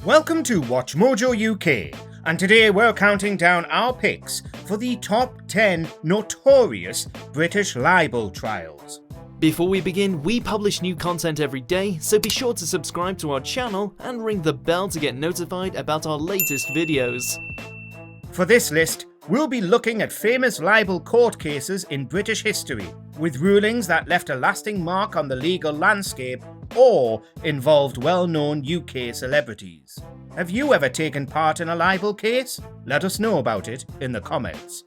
Welcome to WatchMojoUK, and today we're counting down our picks for the top 10 notorious British libel trials. Before we begin, we publish new content every day, so be sure to subscribe to our channel and ring the bell to get notified about our latest videos. For this list, we'll be looking at famous libel court cases in British history, with rulings that left a lasting mark on the legal landscape or involved well-known UK celebrities. Have you ever taken part in a libel case? Let us know about it in the comments.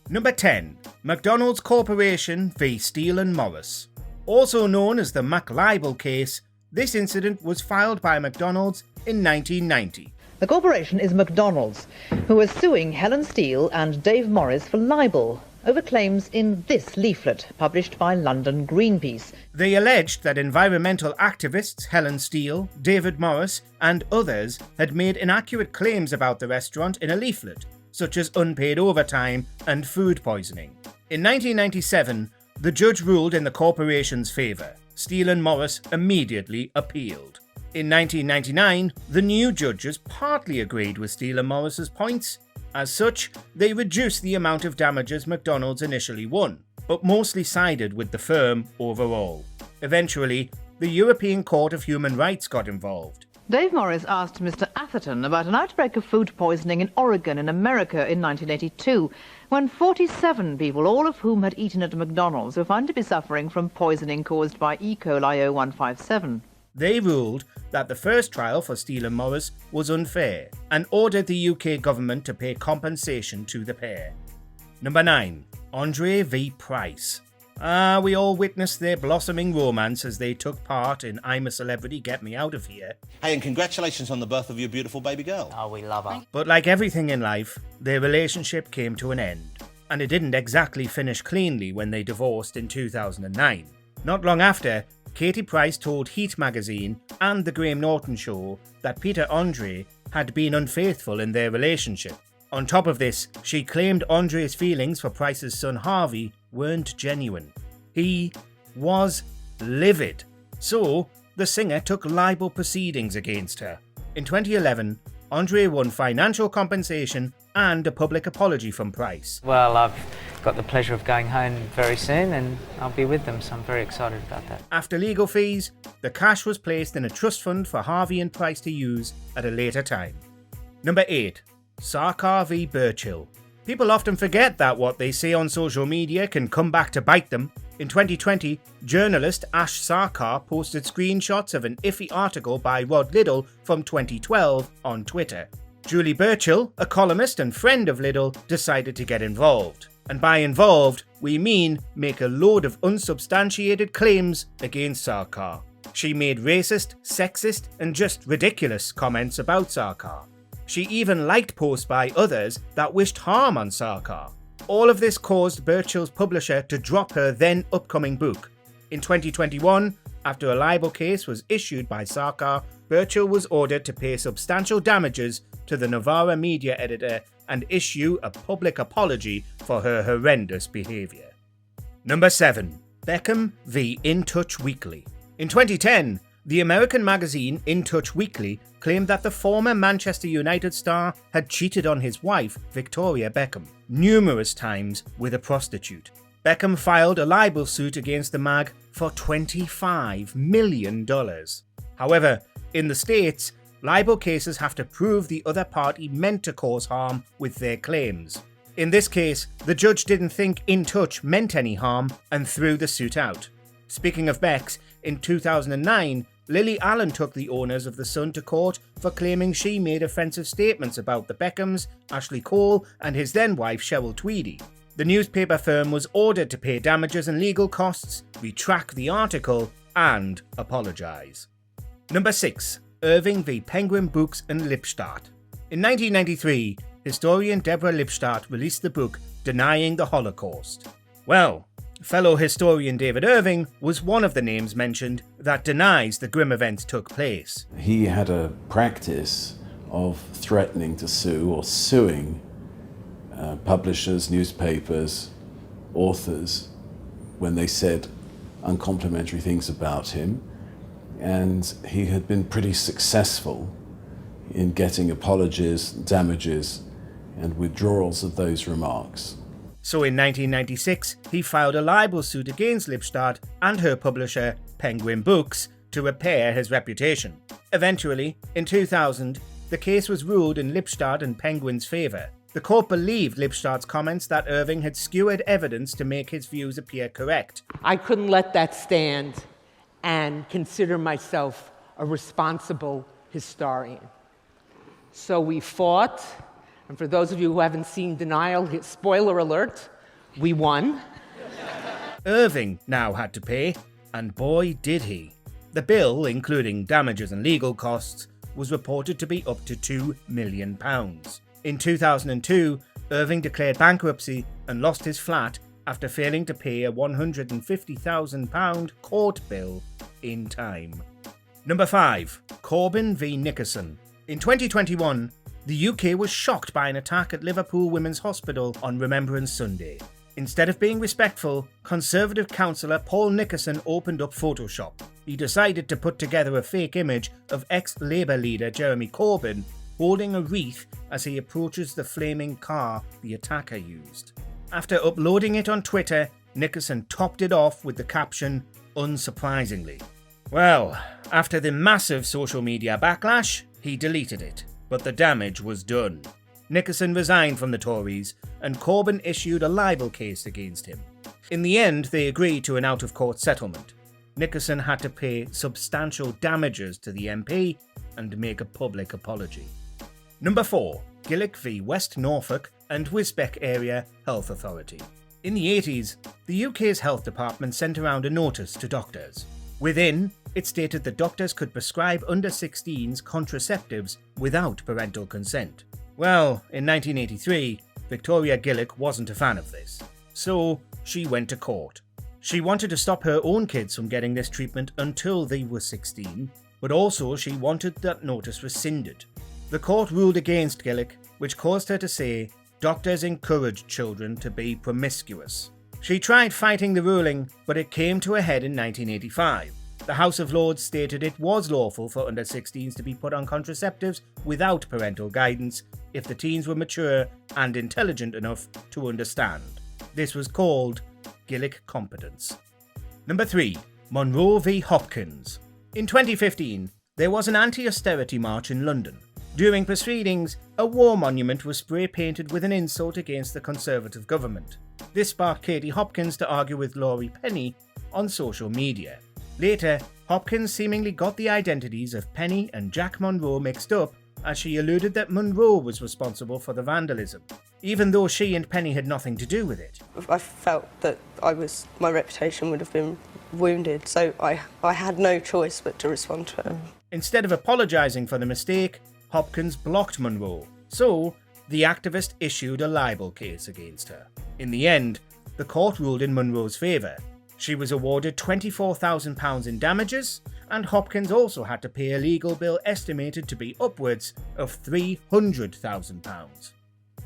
Number 10. McDonald's Corporation v Steele and Morris. Also known as the McLibel case, this incident was filed by McDonald's in 1990. The corporation is McDonald's, who is suing Helen Steele and Dave Morris for libel over claims in this leaflet published by London Greenpeace. They alleged that environmental activists Helen Steele, David Morris and others had made inaccurate claims about the restaurant in a leaflet, such as unpaid overtime and food poisoning. In 1997, the judge ruled in the corporation's favour. Steele and Morris immediately appealed. In 1999, the new judges partly agreed with Steele and Morris's points. As such, they reduced the amount of damages McDonald's initially won, but mostly sided with the firm overall. Eventually, the European Court of Human Rights got involved. Dave Morris asked Mr. Atherton about an outbreak of food poisoning in Oregon in America in 1982, when 47 people, all of whom had eaten at McDonald's, were found to be suffering from poisoning caused by E. coli 0157. They ruled that the first trial for Steele and Morris was unfair and ordered the UK government to pay compensation to the pair. Number 9. Andre v Price. We all witnessed their blossoming romance as they took part in I'm a Celebrity, Get Me Out of Here. Hey, and congratulations on the birth of your beautiful baby girl. Oh, we love her. But like everything in life, their relationship came to an end. And it didn't exactly finish cleanly when they divorced in 2009. Not long after, Katie Price told Heat magazine and The Graham Norton Show that Peter Andre had been unfaithful in their relationship. On top of this, she claimed Andre's feelings for Price's son Harvey weren't genuine. He was livid. So, the singer took libel proceedings against her. In 2011, Andre won financial compensation and a public apology from Price. Well, I've got the pleasure of going home very soon and I'll be with them, so I'm very excited about that. After legal fees, the cash was placed in a trust fund for Harvey and Price to use at a later time. Number 8. Sarkar v Burchill. People often forget that what they say on social media can come back to bite them. In 2020, journalist Ash Sarkar posted screenshots of an iffy article by Rod Liddell from 2012 on Twitter. Julie Burchill, a columnist and friend of Liddell, decided to get involved. And by involved, we mean make a load of unsubstantiated claims against Sarkar. She made racist, sexist, and just ridiculous comments about Sarkar. She even liked posts by others that wished harm on Sarkar. All of this caused Burchill's publisher to drop her then upcoming book. In 2021, after a libel case was issued by Sarkar, Burchill was ordered to pay substantial damages to the Novara media editor and issue a public apology for her horrendous behaviour. Number 7. Beckham v In Touch Weekly. In 2010, the American magazine In Touch Weekly claimed that the former Manchester United star had cheated on his wife, Victoria Beckham, numerous times with a prostitute. Beckham filed a libel suit against the mag for $25 million. However, in the States, libel cases have to prove the other party meant to cause harm with their claims. In this case, the judge didn't think In Touch meant any harm and threw the suit out. Speaking of Becks, in 2009, Lily Allen took the owners of The Sun to court for claiming she made offensive statements about the Beckhams, Ashley Cole, and his then-wife Cheryl Tweedy. The newspaper firm was ordered to pay damages and legal costs, retract the article, and apologise. Number 6. Irving v Penguin Books and Lipstadt. In 1993, historian Deborah Lipstadt released the book Denying the Holocaust. Well, fellow historian David Irving was one of the names mentioned that denies the grim events took place. He had a practice of threatening to sue or suing publishers, newspapers, authors when they said uncomplimentary things about him. and he had been pretty successful in getting apologies, damages, and withdrawals of those remarks. So in 1996, he filed a libel suit against Lipstadt and her publisher, Penguin Books, to repair his reputation. Eventually, in 2000, the case was ruled in Lipstadt and Penguin's favour. The court believed Lipstadt's comments that Irving had skewered evidence to make his views appear correct. I couldn't let that stand and consider myself a responsible historian. So we fought, and for those of you who haven't seen Denial, spoiler alert, we won. Irving now had to pay, and boy did he. The bill, including damages and legal costs, was reported to be up to £2 million. In 2002, Irving declared bankruptcy and lost his flat after failing to pay a £150,000 court bill in time. Number 5. Corbyn v Nickerson. In 2021, the UK was shocked by an attack at Liverpool Women's Hospital on Remembrance Sunday. Instead of being respectful, Conservative councillor Paul Nickerson opened up Photoshop. He decided to put together a fake image of ex-Labour leader Jeremy Corbyn holding a wreath as he approaches the flaming car the attacker used. After uploading it on Twitter, Nickerson topped it off with the caption, "Unsurprisingly." Well, after the massive social media backlash, he deleted it, but the damage was done. Nickerson resigned from the Tories, and Corbyn issued a libel case against him. In the end, they agreed to an out-of-court settlement. Nickerson had to pay substantial damages to the MP and make a public apology. Number 4. Gillick v West Norfolk and Wisbech Area Health Authority. In the 80s, the UK's health department sent around a notice to doctors. Within, it stated that doctors could prescribe under-16s contraceptives without parental consent. Well, in 1983, Victoria Gillick wasn't a fan of this, so she went to court. She wanted to stop her own kids from getting this treatment until they were 16, but also she wanted that notice rescinded. The court ruled against Gillick, which caused her to say doctors encouraged children to be promiscuous. She tried fighting the ruling, but it came to a head in 1985. The House of Lords stated it was lawful for under-16s to be put on contraceptives without parental guidance if the teens were mature and intelligent enough to understand. This was called Gillick competence. Number 3. Monroe v Hopkins. In 2015, there was an anti-austerity march in London. During proceedings, a war monument was spray-painted with an insult against the Conservative government. This sparked Katie Hopkins to argue with Laurie Penny on social media. Later, Hopkins seemingly got the identities of Penny and Jack Monroe mixed up as she alluded that Monroe was responsible for the vandalism, even though she and Penny had nothing to do with it. I felt that my reputation would have been wounded, so I had no choice but to respond to it. Instead of apologising for the mistake, Hopkins blocked Monroe, so the activist issued a libel case against her. In the end, the court ruled in Monroe's favour. She was awarded £24,000 in damages, and Hopkins also had to pay a legal bill estimated to be upwards of £300,000.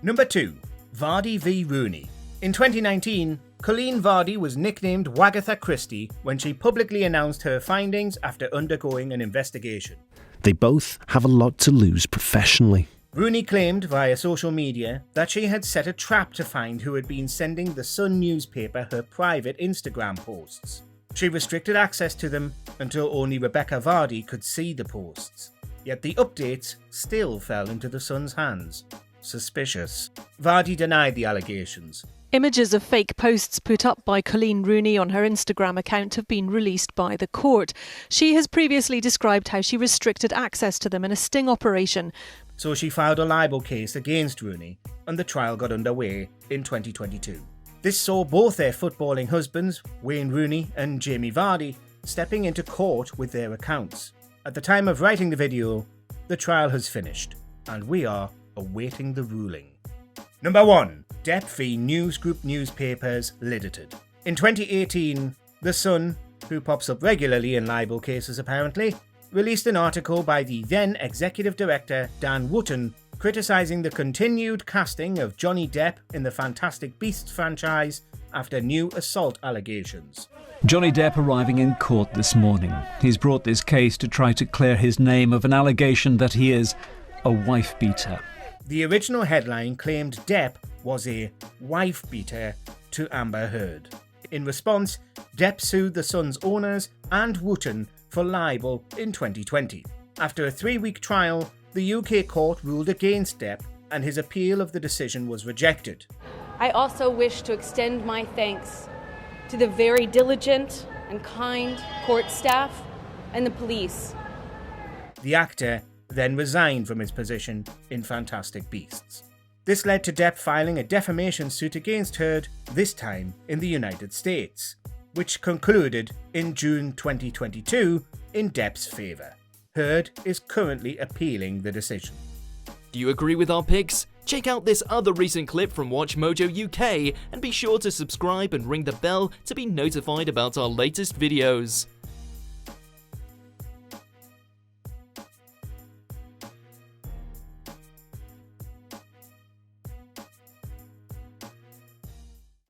Number 2. Vardy v Rooney. In 2019, Colleen Vardy was nicknamed Wagatha Christie when she publicly announced her findings after undergoing an investigation. They both have a lot to lose professionally. Rooney claimed via social media that she had set a trap to find who had been sending the Sun newspaper her private Instagram posts. She restricted access to them until only Rebecca Vardy could see the posts. Yet the updates still fell into the Sun's hands. Suspicious. Vardy denied the allegations. Images of fake posts put up by Colleen Rooney on her Instagram account have been released by the court. She has previously described how she restricted access to them in a sting operation. So she filed a libel case against Rooney, and the trial got underway in 2022. This saw both their footballing husbands, Wayne Rooney and Jamie Vardy, stepping into court with their accounts. At the time of writing the video, the trial has finished, and we are awaiting the ruling. Number 1. Depp v News Group Newspapers Limited. In 2018, The Sun, who pops up regularly in libel cases apparently, released an article by the then executive director Dan Wootton criticising the continued casting of Johnny Depp in the Fantastic Beasts franchise after new assault allegations. Johnny Depp arriving in court this morning. He's brought this case to try to clear his name of an allegation that he is a wife-beater. The original headline claimed Depp was a wife-beater to Amber Heard. In response, Depp sued the Sun's owners and Wooten for libel in 2020. After a 3-week trial, the UK court ruled against Depp and his appeal of the decision was rejected. I also wish to extend my thanks to the very diligent and kind court staff and the police. The actor then resigned from his position in Fantastic Beasts. This led to Depp filing a defamation suit against Heard, this time in the United States, which concluded in June 2022 in Depp's favour. Heard is currently appealing the decision. Do you agree with our picks? Check out this other recent clip from WatchMojoUK and be sure to subscribe and ring the bell to be notified about our latest videos.